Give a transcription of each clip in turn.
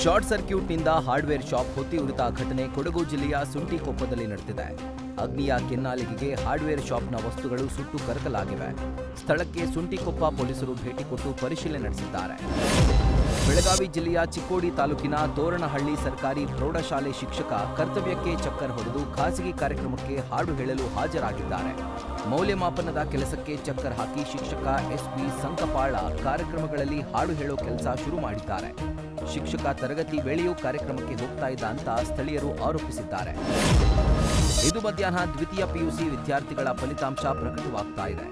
Short ಸರ್ಕ್ಯೂಟ್ನಿಂದ hardware shop ಹೊತ್ತಿ ಉರಿದ ಘಟನೆ ಕೊಡಗು ಜಿಲ್ಲೆಯ ಸುಂಟಿಕೊಪ್ಪದಲ್ಲಿ ನಡೆದಿದೆ. ಅಗ್ನಿಯ ಕೆನ್ನಾಲಿಗೆಗೆ ಹಾರ್ಡ್ವೇರ್ ಶಾಪ್ನ ವಸ್ತುಗಳು ಸುಟ್ಟು ಕರಕಲಾಗಿವೆ. ಸ್ಥಳಕ್ಕೆ ಸುಂಟಿಕೊಪ್ಪ ಪೊಲೀಸರು ಭೇಟಿ ಕೊಟ್ಟು ಪರಿಶೀಲನೆ ನಡೆಸಿದ್ದಾರೆ. ಬೆಳಗಾವಿ ಜಿಲ್ಲೆಯ ಚಿಕ್ಕೋಡಿ ತಾಲೂಕಿನ ತೋರಣಹಳ್ಳಿ ಸರ್ಕಾರಿ ಪ್ರೌಢಶಾಲೆ ಶಿಕ್ಷಕ ಕರ್ತವ್ಯಕ್ಕೆ ಚಕ್ಕರ್ ಹೊಡೆದು ಖಾಸಗಿ ಕಾರ್ಯಕ್ರಮಕ್ಕೆ ಹಾಡು ಹೇಳಲು ಹಾಜರಾಗಿದ್ದಾರೆ. ಮೌಲ್ಯಮಾಪನದ ಕೆಲಸಕ್ಕೆ ಚಕ್ಕರ್ ಹಾಕಿ ಶಿಕ್ಷಕ ಎಸ್ಬಿ ಸಂಕಪಾಳ ಕಾರ್ಯಕ್ರಮಗಳಲ್ಲಿ ಹಾಡು ಹೇಳೋ ಕೆಲಸ ಶುರು ಮಾಡಿದ್ದಾರೆ. ಶಿಕ್ಷಕ ತರಗತಿ ವೇಳೆಯೂ ಕಾರ್ಯಕ್ರಮಕ್ಕೆ ಹೋಗ್ತಾ ಇದ್ದ ಅಂತ ಸ್ಥಳೀಯರು ಆರೋಪಿಸಿದ್ದಾರೆ. ಇದು ಮಧ್ಯಾಹ್ನ ದ್ವಿತೀಯ ಪಿಯುಸಿ ವಿದ್ಯಾರ್ಥಿಗಳ ಫಲಿತಾಂಶ ಪ್ರಕಟವಾಗ್ತಾ ಇದೆ.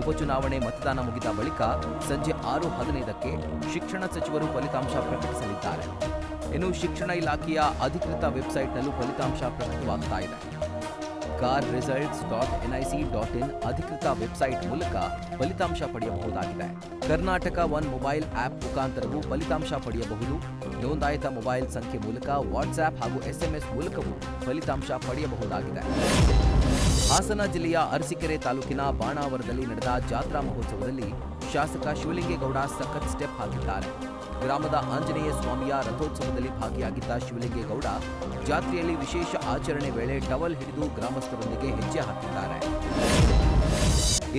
ಉಪಚುನಾವಣೆ ಮತದಾನ ಮುಗಿದ ಬಳಿಕ ಸಂಜೆ 6:15ಕ್ಕೆ ಶಿಕ್ಷಣ ಸಚಿವರು ಫಲಿತಾಂಶ ಪ್ರಕಟಿಸಲಿದ್ದಾರೆ. ಇನ್ನು ಶಿಕ್ಷಣ ಇಲಾಖೆಯ ಅಧಿಕೃತ ವೆಬ್ಸೈಟ್ನಲ್ಲೂ ಫಲಿತಾಂಶ ಪ್ರಕಟವಾಗ್ತಾ ಇದೆ. carresults.nic.in ಅಧಿಕೃತ ವೆಬ್ಸೈಟ್ ಮೂಲಕ ಫಲಿತಾಂಶ ಪಡೆಯಬಹುದಾಗಿದೆ. ಕರ್ನಾಟಕ ಒನ್ ಮೊಬೈಲ್ ಆಪ್ ಮುಖಾಂತರವೂ ಫಲಿತಾಂಶ ಪಡೆಯಬಹುದು. ನೋಂದಾಯಿತ ಮೊಬೈಲ್ ಸಂಖ್ಯೆ ಮೂಲಕ ವಾಟ್ಸ್ಆಪ್ ಹಾಗೂ SMS ಮೂಲಕವೂ ಫಲಿತಾಂಶ ಪಡೆಯಬಹುದಾಗಿದೆ. ಹಾಸನ ಜಿಲ್ಲೆಯ ಅರಸೀಕೆರೆ ತಾಲೂಕಿನ ಬಾಣಾವರದಲ್ಲಿ ನಡೆದ ಜಾತ್ರಾ ಮಹೋತ್ಸವದಲ್ಲಿ ಶಾಸಕ ಶಿವಲಿಂಗೇಗೌಡ ಸಖತ್ ಸ್ಟೆಪ್ ಹಾಕಿದ್ದಾರೆ. ಗ್ರಾಮದ ಆಂಜನೇಯ ಸ್ವಾಮಿಯ ರಥೋತ್ಸವದಲ್ಲಿ ಭಾಗಿಯಾಗಿದ್ದ ಶಿವಲಿಂಗೇಗೌಡ ಜಾತ್ರೆಯಲ್ಲಿ ವಿಶೇಷ ಆಚರಣೆ ವೇಳೆ ಟವಲ್ ಹಿಡಿದು ಗ್ರಾಮಸ್ಥರೊಂದಿಗೆ ಹೆಜ್ಜೆ ಹಾಕಿದ್ದಾರೆ.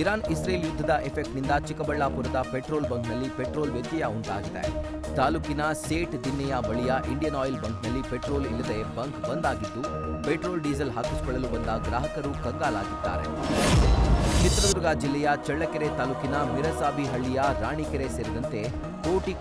ಇರಾನ್ ಇಸ್ರೇಲ್ ಯುದ್ಧದ ಎಫೆಕ್ಟ್ನಿಂದ ಚಿಕ್ಕಬಳ್ಳಾಪುರದ ಪೆಟ್ರೋಲ್ ಬಂಕ್ನಲ್ಲಿ ಪೆಟ್ರೋಲ್ ವ್ಯತ್ಯಯ ಉಂಟಾಗಿದೆ. ತಾಲೂಕಿನ ಸೇಟ್ ದಿನ್ನೆಯ ಬಳಿಯ ಇಂಡಿಯನ್ ಆಯಿಲ್ ಬಂಕ್ನಲ್ಲಿ ಪೆಟ್ರೋಲ್ ಇಲ್ಲದೆ ಬಂಕ್ ಬಂದ್ ಆಗಿದ್ದು, ಪೆಟ್ರೋಲ್ ಡೀಸೆಲ್ ಹಾಕಿಸಿಕೊಳ್ಳಲು ಬಂದ ಗ್ರಾಹಕರು ಕಂಗಾಲಾಗಿದ್ದಾರೆ. ಚಿತ್ರದುರ್ಗ ಜಿಲ್ಲೆಯ ಚಳ್ಳಕೆರೆ ತಾಲೂಕಿನ ಮಿರಸಾಬಿಹಳ್ಳಿಯ ರಾಣಿಕೆರೆ ಸೇರಿದಂತೆ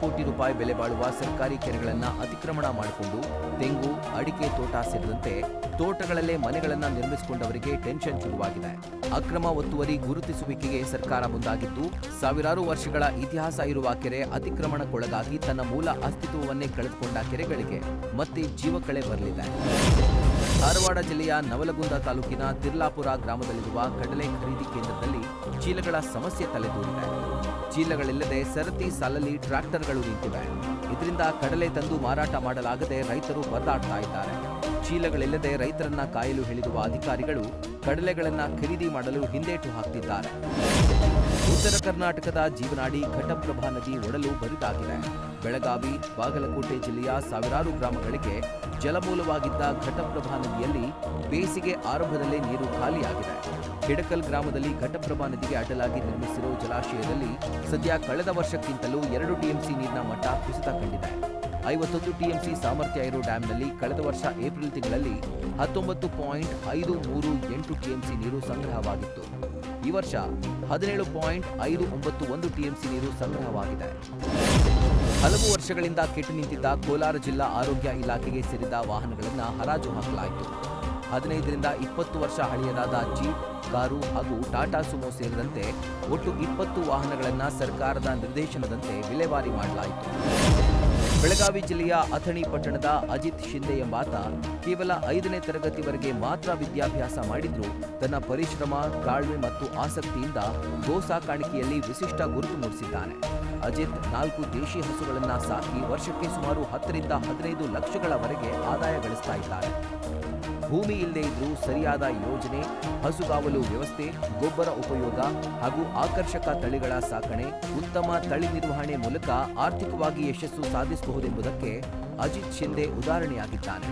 ಕೋಟಿ ರೂಪಾಯಿ ಬೆಲೆ ಬಾಳುವ ಸರ್ಕಾರಿ ಕೆರೆಗಳನ್ನು ಅತಿಕ್ರಮಣ ಮಾಡಿಕೊಂಡು ತೆಂಗು, ಅಡಿಕೆ ತೋಟ ಸೇರಿದಂತೆ ತೋಟಗಳಲ್ಲೇ ಮನೆಗಳನ್ನು ನಿರ್ಮಿಸಿಕೊಂಡವರಿಗೆ ಟೆನ್ಷನ್ ಶುರುವಾಗಿದೆ. ಅಕ್ರಮ ಒತ್ತುವರಿ ಗುರುತಿಸುವಿಕೆಗೆ ಸರ್ಕಾರ ಮುಂದಾಗಿದ್ದು, ಸಾವಿರಾರು ವರ್ಷಗಳ ಇತಿಹಾಸ ಇರುವ ಕೆರೆ ಅತಿಕ್ರಮಣಕ್ಕೊಳಗಾಗಿ ತನ್ನ ಮೂಲ ಅಸ್ತಿತ್ವವನ್ನೇ ಕಳೆದುಕೊಂಡ ಕೆರೆಗಳಿಗೆ ಮತ್ತೆ ಜೀವಕಳೆ ಬರಲಿದೆ. ಧಾರವಾಡ ಜಿಲ್ಲೆಯ ನವಲಗುಂದ ತಾಲೂಕಿನ ತಿರ್ಲಾಪುರ ಗ್ರಾಮದಲ್ಲಿರುವ ಕಡಲೆ ಖರೀದಿ ಕೇಂದ್ರದಲ್ಲಿ ಚೀಲಗಳ ಸಮಸ್ಯೆ ತಲೆದೂರಿದೆ. ಚೀಲಗಳಿಲ್ಲದೆ ಸರತಿ ಸಾಲಲ್ಲಿ ಟ್ರ್ಯಾಕ್ಟರ್ಗಳು ನಿಂತಿವೆ. ಇದರಿಂದ ಕಡಲೆ ತಂದು ಮಾರಾಟ ಮಾಡಲಾಗದೆ ರೈತರು ಪರದಾಡ್ತಾ ಇದ್ದಾರೆ. ಚೀಲಗಳಿಲ್ಲದೆ ರೈತರನ್ನ ಕಾಯಲು ಹೇಳಿರುವ ಅಧಿಕಾರಿಗಳು ಕಡಲೆಗಳನ್ನ ಖರೀದಿ ಮಾಡಲು ಹಿಂದೇಟು ಹಾಕ್ತಿದ್ದಾರೆ. ಉತ್ತರ ಕರ್ನಾಟಕದ ಜೀವನಾಡಿ ಘಟಪ್ರಭಾ ನದಿ ಒಡಲು ಬರಿದಾಗಿದೆ. ಬೆಳಗಾವಿ, ಬಾಗಲಕೋಟೆ ಜಿಲ್ಲೆಯ ಸಾವಿರಾರು ಗ್ರಾಮಗಳಿಗೆ ಜಲಮೂಲವಾಗಿದ್ದ ಘಟಪ್ರಭಾ ನದಿಯಲ್ಲಿ ಬೇಸಿಗೆ ಆರಂಭದಲ್ಲೇ ನೀರು ಖಾಲಿಯಾಗಿದೆ. ಹಿಡಕಲ್ ಗ್ರಾಮದಲ್ಲಿ ಘಟಪ್ರಭಾ ನದಿಗೆ ಅಡ್ಡಲಾಗಿ ನಿರ್ಮಿಸಿರೋ ಜಲಾಶಯದಲ್ಲಿ ಸದ್ಯ ಕಳೆದ ವರ್ಷಕ್ಕಿಂತಲೂ 2 ಟಿಎಂಸಿ ನೀರಿನ ಮಟ್ಟ ಕುಸಿತ ಕಂಡಿದೆ. 51 ಟಿಎಂಸಿ ಸಾಮರ್ಥ್ಯ ಇರೋ ಡ್ಯಾಂನಲ್ಲಿ ಕಳೆದ ವರ್ಷ ಏಪ್ರಿಲ್ ತಿಂಗಳಲ್ಲಿ 19.538 ಟಿಎಂಸಿ ನೀರು ಸಂಗ್ರಹವಾಗಿತ್ತು. ಈ ವರ್ಷ 17.591 ಟಿಎಂಸಿ ನೀರು ಸಂಗ್ರಹವಾಗಿದೆ. ಹಲವು ವರ್ಷಗಳಿಂದ ಕೆಟ್ಟು ನಿಂತಿದ್ದ ಕೋಲಾರ ಜಿಲ್ಲಾ ಆರೋಗ್ಯ ಇಲಾಖೆಗೆ ಸೇರಿದ ವಾಹನಗಳನ್ನು ಹರಾಜು ಹಾಕಲಾಯಿತು. 15ರಿಂದ 20 ವರ್ಷ ಹಳೆಯದಾದ ಜೀಪ್, ಕಾರು ಹಾಗೂ ಟಾಟಾ ಸುಮೋ ಸೇರಿದಂತೆ ಒಟ್ಟು 20 ವಾಹನಗಳನ್ನು ಸರ್ಕಾರದ ನಿರ್ದೇಶನದಂತೆ ವಿಲೇವಾರಿ ಮಾಡಲಾಯಿತು. ಬೆಳಗಾವಿ ಜಿಲ್ಲೆಯ ಅಥಣಿ ಪಟ್ಟಣದ ಅಜಿತ್ ಶಿಂದೆ ಎಂಬಾತ ಕೇವಲ 5ನೇ ತರಗತಿವರೆಗೆ ಮಾತ್ರ ವಿದ್ಯಾಭ್ಯಾಸ ಮಾಡಿದ್ರೂ ತನ್ನ ಪರಿಶ್ರಮ, ತಾಳ್ಮೆ ಮತ್ತು ಆಸಕ್ತಿಯಿಂದ ಗೋ ಸಾಕಾಣಿಕೆಯಲ್ಲಿ ವಿಶಿಷ್ಟ ಗುರುತು ಮೂಡಿಸಿದ್ದಾನೆ. ಅಜಿತ್ 4 ದೇಶಿ ಹಸುಗಳನ್ನು ಸಾಕಿ ವರ್ಷಕ್ಕೆ ಸುಮಾರು 10ರಿಂದ 15 ಲಕ್ಷಗಳವರೆಗೆ ಆದಾಯ ಗಳಿಸ್ತಾ ಇದ್ದಾರೆ. ಭೂಮಿ ಇಲ್ಲದೆ ಇದ್ರೂ ಸರಿಯಾದ ಯೋಜನೆ, ಹಸುಗಾವಲು ವ್ಯವಸ್ಥೆ, ಗೊಬ್ಬರ ಉಪಯೋಗ ಹಾಗೂ ಆಕರ್ಷಕ ತಳಿಗಳ ಸಾಕಣೆ, ಉತ್ತಮ ತಳಿ ನಿರ್ವಹಣೆ ಮೂಲಕ ಆರ್ಥಿಕವಾಗಿ ಯಶಸ್ಸು ಸಾಧಿಸಬಹುದೆಂಬುದಕ್ಕೆ ಅಜಿತ್ ಶಿಂದೆ ಉದಾಹರಣೆಯಾಗಿದ್ದಾನೆ.